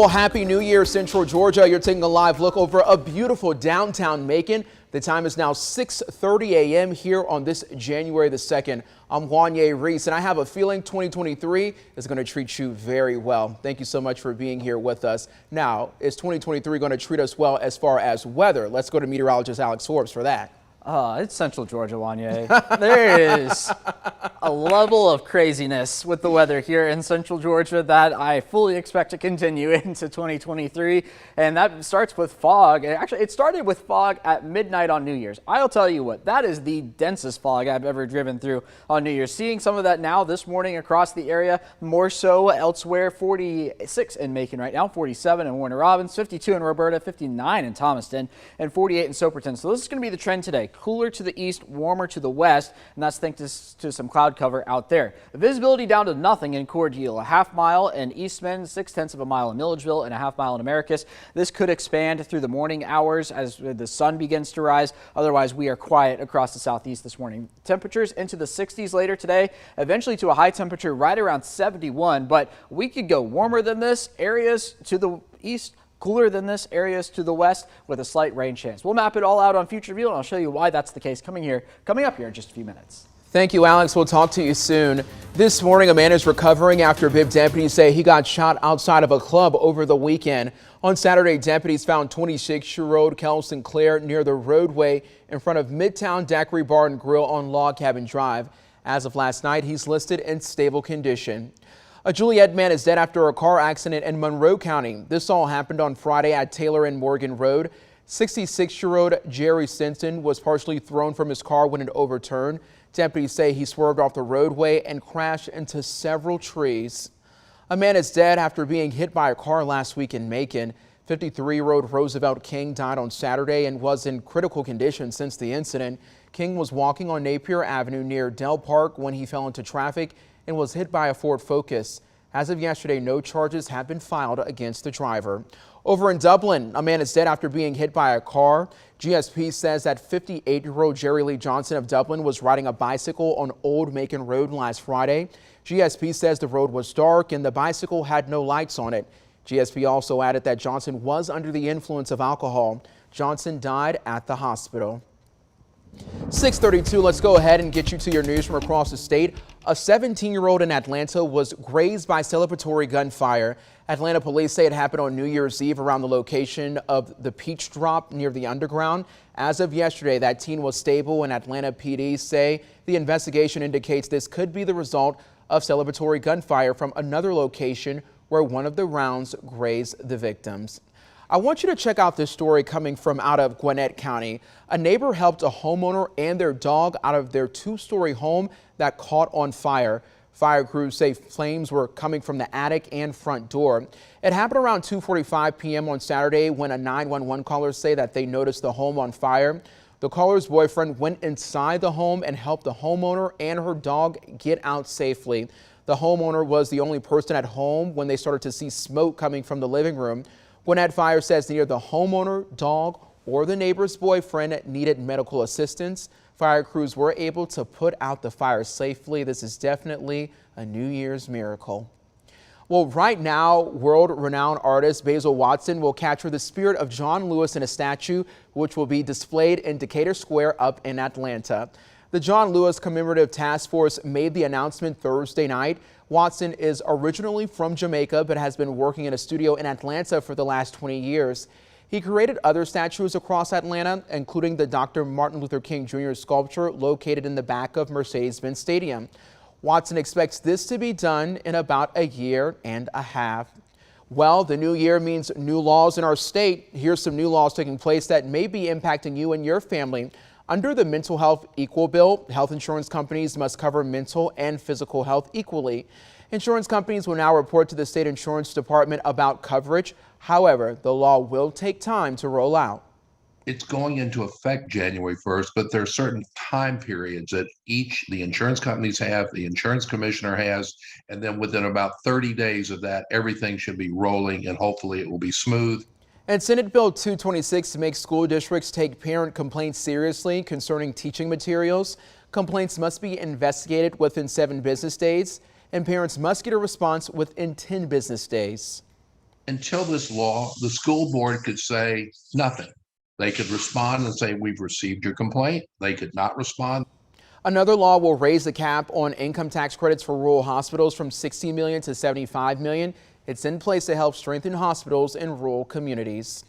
Well, Happy New Year, Central Georgia. You're taking a live look over a beautiful downtown Macon. The time is now 6:30 a.m. here on this January the 2nd. I'm Wanye Reese, and I have a feeling 2023 is going to treat you very well. Thank you so much for being here with us. Now, is 2023 going to treat us well as far as weather? Let's go to meteorologist Alex Forbes for that. It's Central Georgia, Wanye. There is a level of craziness with the weather here in Central Georgia that I fully expect to continue into 2023. And that starts with fog. Actually, it started with fog at midnight on New Year's. I'll tell you what, that is the densest fog I've ever driven through on New Year's. Seeing some of that now this morning across the area, more so elsewhere. 46 in Macon right now, 47 in Warner Robins, 52 in Roberta, 59 in Thomaston, and 48 in Soperton. So this is going to be the trend today. Cooler to the east, warmer to the west, and that's thanks to some cloud cover out there. The visibility down to nothing in Cordial, a half mile in Eastman, 6/10 of a mile in Milledgeville, and a half mile in Americus. This could expand through the morning hours as the sun begins to rise. Otherwise, we are quiet across the southeast this morning. Temperatures into the 60s later today, eventually to a high temperature right around 71, but we could go warmer than this. Areas to the east, cooler than this, areas to the west with a slight rain chance. We'll map it all out on Future View, and I'll show you why that's the case coming up here in just a few minutes. Thank you, Alex. We'll talk to you soon. This morning, a man is recovering after Bibb deputies say he got shot outside of a club over the weekend. On Saturday, deputies found 26-year-old Kel Sinclair near the roadway in front of Midtown Daiquiri Bar and Grill on Log Cabin Drive. As of last night, he's listed in stable condition. A Juliet man is dead after a car accident in Monroe County. This all happened on Friday at Taylor and Morgan Road. 66-year-old Jerry Stinson was partially thrown from his car when it overturned. Deputies say he swerved off the roadway and crashed into several trees. A man is dead after being hit by a car last week in Macon. 53-year-old Roosevelt King died on Saturday and was in critical condition since the incident. King was walking on Napier Avenue near Dell Park when he fell into traffic and was hit by a Ford Focus. As of yesterday, no charges have been filed against the driver. Over in Dublin, a man is dead after being hit by a car. GSP says that 58-year-old Jerry Lee Johnson of Dublin was riding a bicycle on Old Macon Road last Friday. GSP says the road was dark and the bicycle had no lights on it. GSP also added that Johnson was under the influence of alcohol. Johnson died at the hospital. 6:32, let's go ahead and get you to your news from across the state. A 17-year-old in Atlanta was grazed by celebratory gunfire. Atlanta police say it happened on New Year's Eve around the location of the Peach Drop near the Underground. As of yesterday, that teen was stable, and Atlanta PD say the investigation indicates this could be the result of celebratory gunfire from another location where one of the rounds grazed the victims. I want you to check out this story coming from out of Gwinnett County. A neighbor helped a homeowner and their dog out of their two-story home that caught on fire. Fire crews say flames were coming from the attic and front door. It happened around 2:45 p.m. on Saturday when a 911 caller say that they noticed the home on fire. The caller's boyfriend went inside the home and helped the homeowner and her dog get out safely. The homeowner was the only person at home when they started to see smoke coming from the living room. Gwinnett Fire says neither the homeowner, dog, or the neighbor's boyfriend needed medical assistance. Fire crews were able to put out the fire safely. This is definitely a New Year's miracle. Well, right now, world-renowned artist Basil Watson will capture the spirit of John Lewis in a statue, which will be displayed in Decatur Square up in Atlanta. The John Lewis Commemorative Task Force made the announcement Thursday night. Watson is originally from Jamaica, but has been working in a studio in Atlanta for the last 20 years. He created other statues across Atlanta, including the Dr. Martin Luther King Jr. sculpture located in the back of Mercedes-Benz Stadium. Watson expects this to be done in about a year and a half. Well, the new year means new laws in our state. Here's some new laws taking place that may be impacting you and your family. Under the Mental Health Equal Bill, health insurance companies must cover mental and physical health equally. Insurance companies will now report to the state insurance department about coverage. However, the law will take time to roll out. It's going into effect January 1st, but there are certain time periods that the insurance companies have, the insurance commissioner has, and then within about 30 days of that, everything should be rolling and hopefully it will be smooth. And Senate Bill 226 makes school districts take parent complaints seriously concerning teaching materials. Complaints must be investigated within 7 business days, and parents must get a response within 10 business days. until this law, the school board could say nothing. They could respond and say, we've received your complaint. They could not respond. Another law will raise the cap on income tax credits for rural hospitals from $60 million to $75 million. It's in place to help strengthen hospitals in rural communities.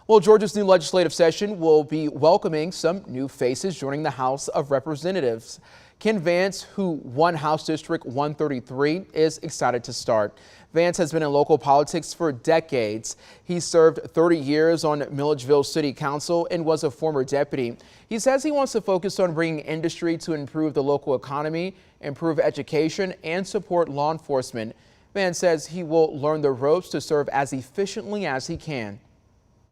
Well, Georgia's new legislative session will be welcoming some new faces joining the House of Representatives. Ken Vance, who won House District 133, is excited to start. Vance has been in local politics for decades. He served 30 years on Milledgeville City Council and was a former deputy. He says he wants to focus on bringing industry to improve the local economy, improve education, and support law enforcement. Vance says he will learn the ropes to serve as efficiently as he can.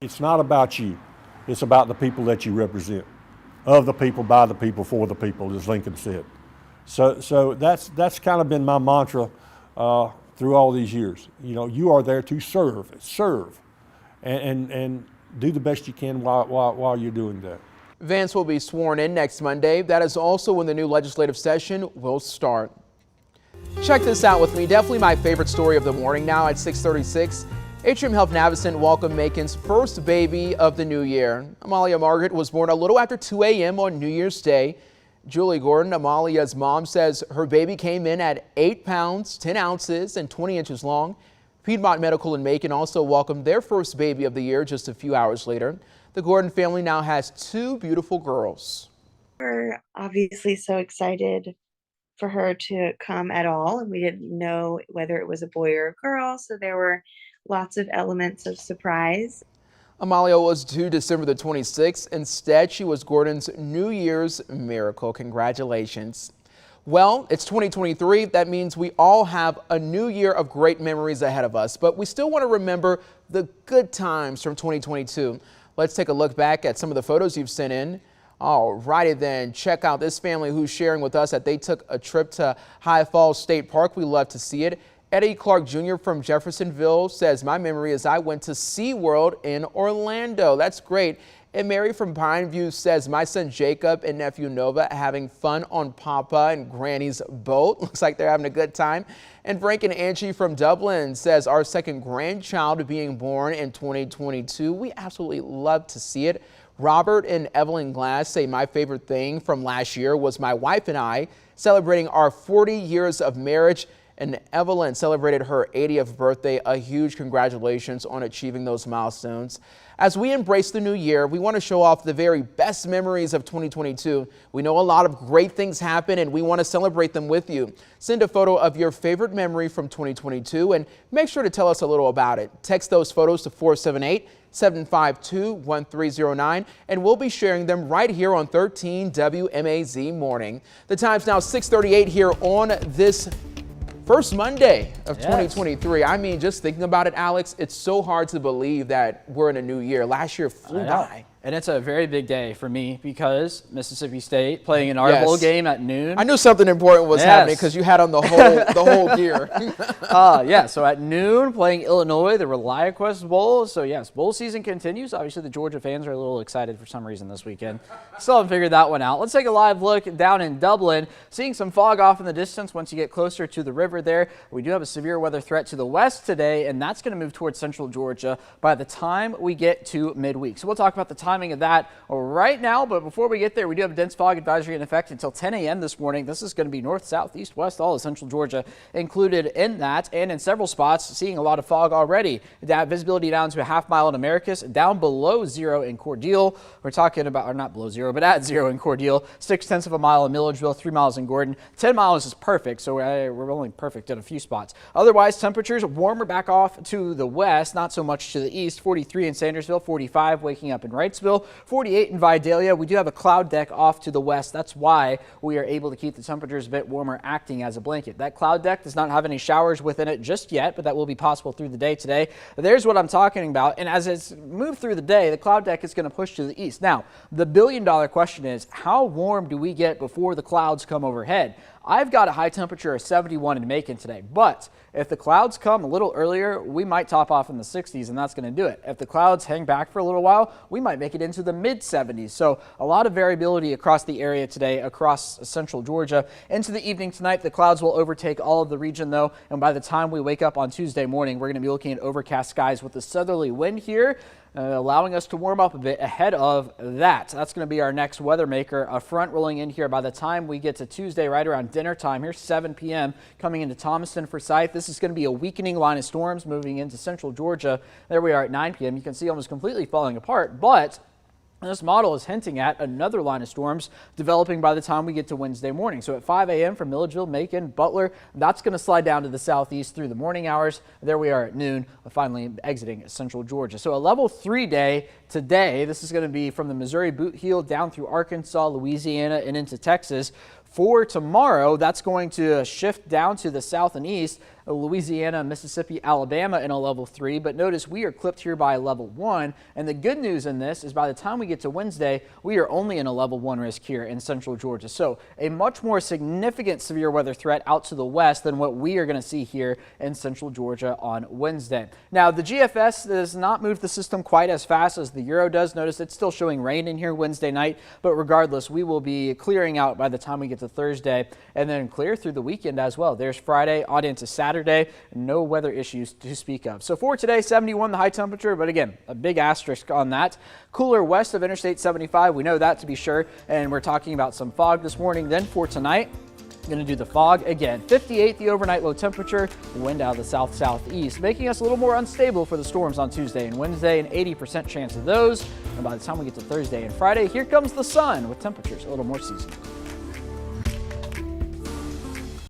It's not about you. It's about the people that you represent. Of the people, by the people, for the people, as Lincoln said. So that's kind of been my mantra through all these years. You know, you are there to serve, and do the best you can while you're doing that. Vance will be sworn in next Monday. That is also when the new legislative session will start. Check this out with me. Definitely my favorite story of the morning now at 6:36. Atrium Health Navicent welcomed Macon's first baby of the new year. Amalia Margaret was born a little after 2 a.m. on New Year's Day. Julie Gordon, Amalia's mom, says her baby came in at 8 pounds, 10 ounces, and 20 inches long. Piedmont Medical in Macon also welcomed their first baby of the year just a few hours later. The Gordon family now has 2 beautiful girls. We're obviously so excited for her to come at all, and we didn't know whether it was a boy or a girl, so there were lots of elements of surprise. Amalia was due December the 26th. Instead, she was Gordon's New Year's miracle. Congratulations. Well, it's 2023. That means we all have a new year of great memories ahead of us, but we still want to remember the good times from 2022. Let's take a look back at some of the photos you've sent in. All righty then, check out this family who's sharing with us that they took a trip to High Falls State Park. We love to see it. Eddie Clark Jr. from Jeffersonville says, my memory is I went to SeaWorld in Orlando. That's great. And Mary from Pineview says, my son Jacob and nephew Nova having fun on Papa and Granny's boat. Looks like they're having a good time. And Frank and Angie from Dublin says, our second grandchild being born in 2022. We absolutely love to see it. Robert and Evelyn Glass say, my favorite thing from last year was my wife and I celebrating our 40 years of marriage. And Evelyn celebrated her 80th birthday. A huge congratulations on achieving those milestones. As we embrace the new year, we want to show off the very best memories of 2022. We know a lot of great things happen and we want to celebrate them with you. Send a photo of your favorite memory from 2022 and make sure to tell us a little about it. Text those photos to 478-752-1309 and we'll be sharing them right here on 13 WMAZ Morning. The time's now 6:38 here on this first Monday of 2023. I mean, just thinking about it, Alex, it's so hard to believe that we're in a new year. Last year flew by. And it's a very big day for me because Mississippi State playing an Art Bowl game at noon. I knew something important was happening because you had on the whole gear. Yeah, so at noon playing Illinois, the ReliaQuest Bowl. So yes, bowl season continues. Obviously the Georgia fans are a little excited for some reason this weekend. Still haven't figured that one out. Let's take a live look down in Dublin. Seeing some fog off in the distance once you get closer to the river there. We do have a severe weather threat to the west today, and that's going to move towards central Georgia by the time we get to midweek. So we'll talk about the timing of that right now, but before we get there, we do have a dense fog advisory in effect until 10 a.m. this morning. This is going to be north, south, east, west, all of central Georgia included in that, and in several spots seeing a lot of fog already. That visibility down to a half mile in Americus, down below 0 in Cordele. We're talking about, or not below 0, but at 0 in Cordele, 0.6 of a mile in Milledgeville, 3 miles in Gordon. 10 miles is perfect, so we're only perfect at a few spots. Otherwise, temperatures warmer back off to the west, not so much to the east. 43 in Sandersville, 45 waking up in Wrightsville, 48 in Vidalia. We do have a cloud deck off to the west. That's why we are able to keep the temperatures a bit warmer, acting as a blanket. That cloud deck does not have any showers within it just yet, but that will be possible through the day today. There's what I'm talking about. And as it's moved through the day, the cloud deck is going to push to the east. Now, the billion-dollar question is, how warm do we get before the clouds come overhead? I've got a high temperature of 71 in Macon today, but if the clouds come a little earlier, we might top off in the 60s, and that's going to do it. If the clouds hang back for a little while, we might make it into the mid-70s. So a lot of variability across the area today, across central Georgia. Into the evening tonight, the clouds will overtake all of the region, though, and by the time we wake up on Tuesday morning, we're going to be looking at overcast skies with a southerly wind here, allowing us to warm up a bit ahead of that. That's going to be our next weather maker. A front rolling in here by the time we get to Tuesday, right around dinner time. Here's 7 p.m. coming into Thomaston, Forsyth. This is going to be a weakening line of storms moving into central Georgia. There we are at 9 p.m. You can see almost completely falling apart, but this model is hinting at another line of storms developing by the time we get to Wednesday morning. So at 5 a.m. from Milledgeville, Macon, Butler, that's going to slide down to the southeast through the morning hours. There we are at noon, finally exiting central Georgia. So a level 3 day today. This is going to be from the Missouri boot heel down through Arkansas, Louisiana, and into Texas. For tomorrow, that's going to shift down to the south and east, Louisiana, Mississippi, Alabama in a level 3. But notice we are clipped here by a level 1. And the good news in this is by the time we get to Wednesday, we are only in a level 1 risk here in central Georgia. So a much more significant severe weather threat out to the west than what we are going to see here in central Georgia on Wednesday. Now, the GFS does not move the system quite as fast as the Euro does. Notice it's still showing rain in here Wednesday night. But regardless, we will be clearing out by the time we get to Thursday and then clear through the weekend as well. There's Friday, on into Saturday. No weather issues to speak of. So for today, 71 the high temperature, but again, a big asterisk on that. Cooler west of Interstate 75, we know that to be sure, and we're talking about some fog this morning. Then for tonight, going to do the fog again. 58 the overnight low temperature, wind out of the south-southeast, making us a little more unstable for the storms on Tuesday and Wednesday, an 80% chance of those. And by the time we get to Thursday and Friday, here comes the sun with temperatures a little more seasonal.